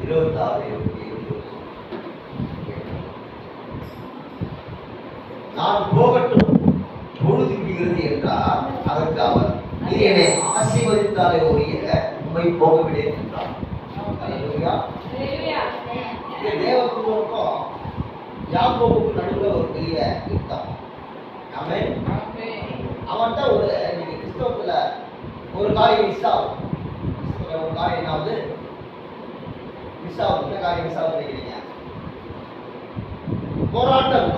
26 நான் போகட்டும் பொழுது விடுகிறது என்றார். அதற்கு அவர், நீ என்னை ஆசீர்வதித்தாலே ஒழிய உண்மை போகவிடேன் என்றார். தேவத்துக்கும் யாக்கோபுக்கு நடுவில் ஒரு பெரிய யுத்தம். அவன்கிட்ட ஒரு நீங்க கிறிஸ்தவத்துல ஒரு காரியம் மிஸ் ஆகும். ஒரு காரியம் என்னாவது மிஸ் ஆகும். என்ன காரியம் மிஸ் ஆகுது நினைக்கிறீங்க? போராட்டம்.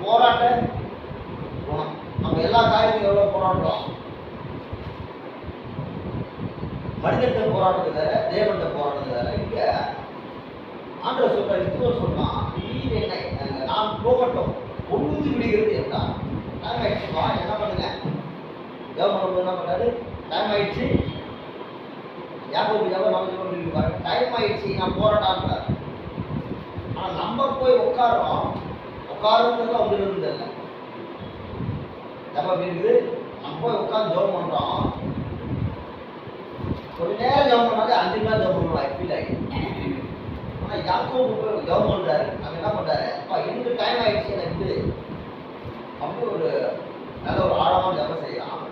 போராட்டம் குணம். நம்ம எல்லா காரியத்தையும் எவ்வளவு போராடுறோம்? மனிதத்தை போராடுறது வேற, தேவன்கிட்ட போராடுறது வேற. இங்க ஆண்டவர் சொல்றாரு, இப்போ சொன்னான், நீ என்னை நான் போகட்டும் பொழுது விடுகிறது என்றான். டைம் ஆயிடுச்சுப்பா, என்ன பண்ணுங்க? கவர்மெண்ட் என்ன பண்ணாரு? டைம் ஆயிடுச்சு. யாக்கோபு நம்ம டைம் ஆயிடுச்சு, நான் போராட்டான்றார். ஆனா நம்ம போய் உட்காரோம். உட்காருங்கிறது அவங்க இருந்ததில்லை. எப்ப இருக்குது? நம்ம போய் உட்காந்து ஜோம் பண்றோம். ஒரு நேரம் ஜோம் பண்ணாலே 5 மணி நேரம் ஜோம் பண்ணுவோம். ஃபீல் ஆகி. ஆனா யாக்கோபு போய் ஜோம் பண்றாரு. அங்க என்ன பண்றாரு? அப்பா எனக்கு டைம் ஆயிடுச்சு, எனக்கு அப்படி ஒரு நல்ல ஒரு ஆழமான ஜபம் செய்யலாம்.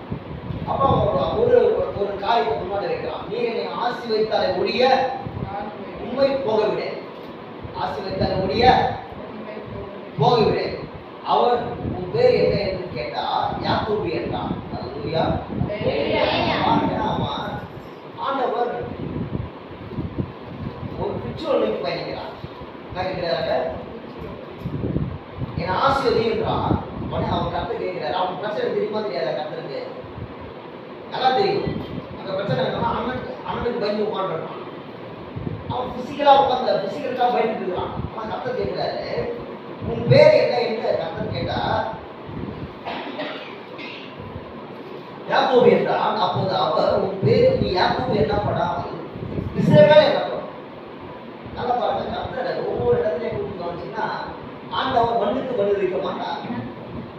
அப்புறம் ஒரு ஒரு காரியத்தை முன்னாடி வைக்கலாம். நீ என்னை ஆசீர்வதித்தாலே ஒழிய உண்மை போகவிடேன். ஆசீர்வதித்தாலே ஒழிய போகவிடேன். அவர் உன் பேர் என்ன என்று கேட்டார். யாக்கோபு என்றான். அல்லேலூயா. ஆமா, ஆண்டவர் ஒரு பிச்சோலுக்கு பயணிக்கிறார். என்ன கேட்கிறாரு? என் ஆசீர்வதி என்றான். உடனே அவன் கருத்து கேட்கிறார். அவன் பிரச்சனை தெரியுமா தெரியாத? கருத்துருக்கு நல்லா தெரியும். அந்த பிரச்சனை என்னன்னா, அண்ணனுக்கு பயந்து உட்காந்துருக்கான். அவன் பிசிக்கலா உட்காந்து பிசிக்கலுக்காக பயந்துட்டு இருக்கான். அவன் கருத்தை கேட்கிறாரு, உன் பேர் என்ன என்று கர்த்தர் கேட்டார். யாக்கோபு என்றான். அப்போது அவர், உன் பேர் நீ யாக்கோபு என்ன படாமல் இஸ்ரவேல் என்னப்படும். நல்லா பாருங்க, கர்த்தர் ஒவ்வொரு இடத்துலையும் கூப்பிட்டு கவனிச்சுன்னா, ஆண்டவர் மண்ணுக்கு மண்ணு வைக்க மாட்டார்.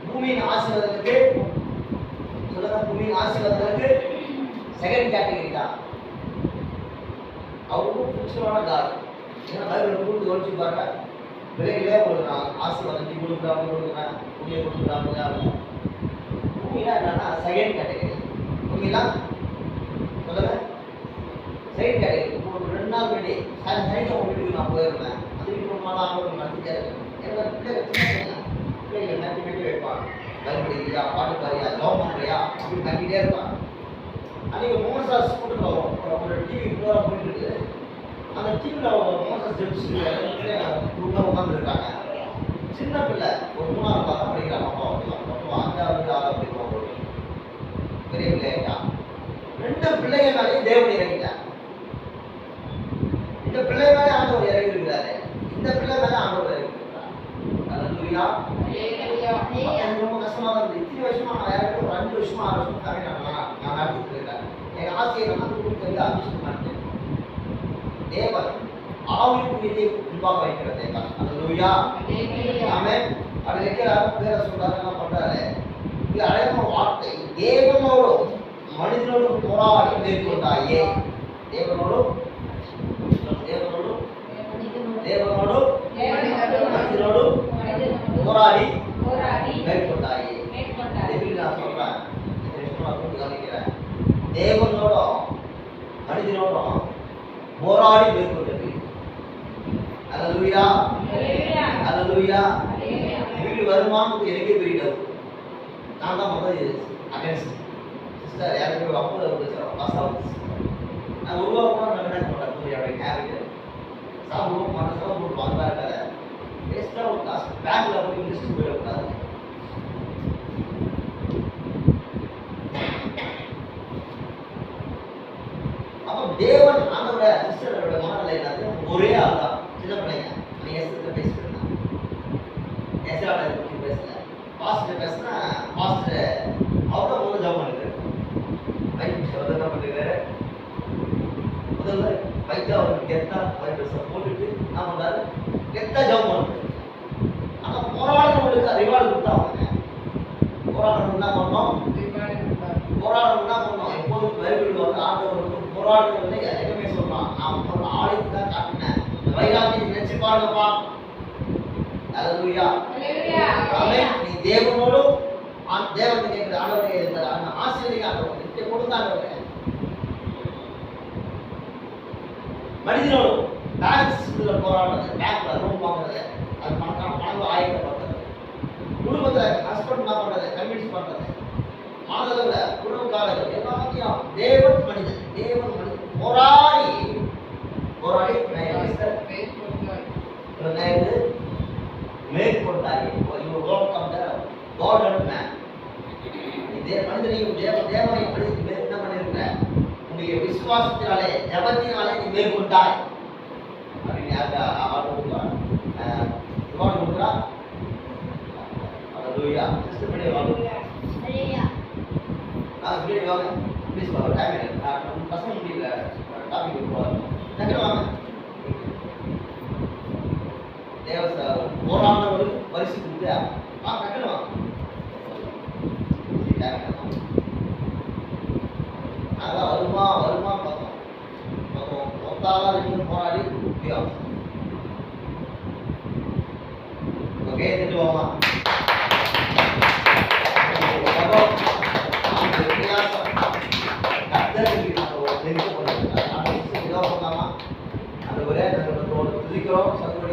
பூமியின் ஆசீர்வாதத்துக்கு சொல்லுங்க, பூமியின் ஆசீர்வாதத்துக்கு செகண்ட் கேட்டகரி தான். அவருக்கும் பிடிச்சமான கார். ஏன்னா பைபிள் கூப்பிட்டு கவனிச்சு பாருங்க, விலையிலே உங்களுக்கு நான் ஆசீர்வாதம் கொடுக்குறேன், புண்ணிய கொடுக்குறாங்க. பூமியில என்னன்னா செகண்ட் கேட்டகரி. பூமியெல்லாம் சொல்லுங்க செகண்ட் கேட்டகரி. உங்களுக்கு 2 நாள் முன்னாடி சனிக்கிழமை வீட்டுக்கு நான் போயிருந்தேன். அதுக்கு ரொம்ப நாள் ஆகும் நடத்திட்டே இருக்கேன். பிள்ளைகள் நட்டி நட்டி வைப்பாங்க. பயன்படுத்தியா, பாட்டு பாரியா, ஜாப் பண்ணுறியா அப்படின்னு கட்டிகிட்டே இருப்பாங்க. அன்றைக்கி மோசஸ் கூட்டு வரும். ஒரு டிவி பூரா போயிட்டு இருக்குது. அந்த டிவியில் மோசஸ் ஜெப்ஸ் உட்காந்துருக்காங்க. சின்ன பிள்ளை ஒரு 3ஆவது கிளாஸ் தான் படிக்கிறாங்க. அப்பா 5வது 6வது படிப்பாங்க. பெரிய பிள்ளையா 2 பிள்ளைங்க மேலேயும் தேவன் இறங்கிட்டார். இந்த பிள்ளை மேலே ஆண்டவர் இறங்கி இருக்கிறாரு. இந்த பிள்ளை மேலே ஆண்டவர் இறங்கி இருக்கிறார். அல்லேலூயா. ரொம்ப கஷ்டமா இருந்தது. இத்தனை வருஷமா நான் யாருக்கு ஒரு 5 வருஷமா 6 வருஷம் நான் நடத்திட்டு இருக்கேன். என் ஆசையை நான் கொடுத்து அபிஷேகம் பண்ணிட்டேன். தேவன் ஆவிக்குரியதை முன்பாக வைக்கிற தேவன். அல்லேலூயா. ஆமென். அப்படி வைக்கிறார். பேரை சொல்றாரு, என்ன பண்றாரு? இது அழகான வார்த்தை. தேவனோடும் மனிதனோடும் போராடி மேற்கொண்டாயே. தேவனோடும் தேவனோடும் தேவனோடும் மனிதனோடும் போராடி மேற்கொண்டாயே. நான் சொல்றேன், கவனிக்கிறேன். தேவனோடும் மனிதனோடும் போராடி மேற்கொண்டது. அல்லேலூயா. அல்லேலூயா. வீடு வருமானத்துக்கு எனக்கே பெரிய டவுட். நான் தான் முதல் அட்டென்ஷன் சிஸ்டர் யாருக்கு ஒரு 50 பாஸ் ஆகுது. நான் ஒரு ரூபா கூட நான் கணக்கு போட்டேன். என்னுடைய கேரக்டர் சாப்பிடுவோம், மற்ற செலவு போட்டு வாங்க இருக்காரு. வேஸ்ட்டாக ஒரு காசு பேங்கில் போய் இன்ட்ரெஸ்ட் போயிடக்கூடாது. அப்போ தேவன் ஆண்டவருடைய சிஸ்டரோட மனநிலை என்னது? ஒரே ஆள் தான். சின்ன பிள்ளைங்க நீங்கள் எஸ்கிட்ட பேசிட்டு இருந்தாங்க. எஸ்ஆட பற்றி பேசல. பாஸ்டர் பேசினா பாஸ்டர் அவர் தான் முதல்ல ஜாப் பண்ணிருக்காரு. பைக் என்ன பண்ணிருக்காரு? முதல்ல பைக்கை அவருக்கு கெத்தா போட்டுட்டு என்ன பண்ணுறாரு? கெத்தா ஜாப் பண்ணுறாரு. ஆனால் போராடுறவங்களுக்கு ரிவார்டு கொடுத்தாங்க. போராடுறவங்க என்ன பண்ணோம்? போராடுறவங்க என்ன பண்ணோம்? எப்போதும் பைபிள் வந்து ஆண்டவர் வந்து போராடுறது எப்பவுமே சொல்லலாம். நான் ஒரு ஆளுக்கு தான் காட்டினேன். இந்த வைராக்கியத்தை நினைச்சு பாருங்கப்பா. அல்லேலூயா. ஆமென். நீ தேவனோடு தேவனை கேட்கிற ஆண்டவரே இருக்கிற அந்த ஆசீர்வாதம் ஆண்டவரே நித்திய கொடுத்தாண்டவரே. மனிதனோடு பேங்க்ஸ்ல போராடுறது, பேங்க்ல லோன் வாங்குறது, அது பணம் ஆயத்தப்படுறது, குடும்பத்தில் ஹஸ்பண்ட் என்ன பண்றது, கன்வின்ஸ் பண்றது, மனதளவில் குடும்பக்காரர்கள் எல்லாத்தையும் தேவன் மனிதன் போராடி மேற்கொண்டாரு. மனிதனையும் தேவனையும் என்ன பண்ணிருக்க, உன்னுடைய விசுவாசத்தினாலே ஜபத்தினாலே நீ மேற்கொண்டாய் அப்படின்னு ஆர்டர் கொடுக்குறா. அல்லேலூயா. சிஸ்டர் பண்ணி வாங்க. பின்னாடி வாங்க ப்ளீஸ். வாங்க, டைம் இல்லை. பசங்க முடியல, டாபிக் போவாங்க. டக்குனு வாங்க. தேவ போராண்டவர் பரிசு கொடுத்து டக்குனு வாங்க. அதான் வருமா பார்த்தோம். மொத்தாலாம் ரெண்டு போராடி ஓகே, வாமா.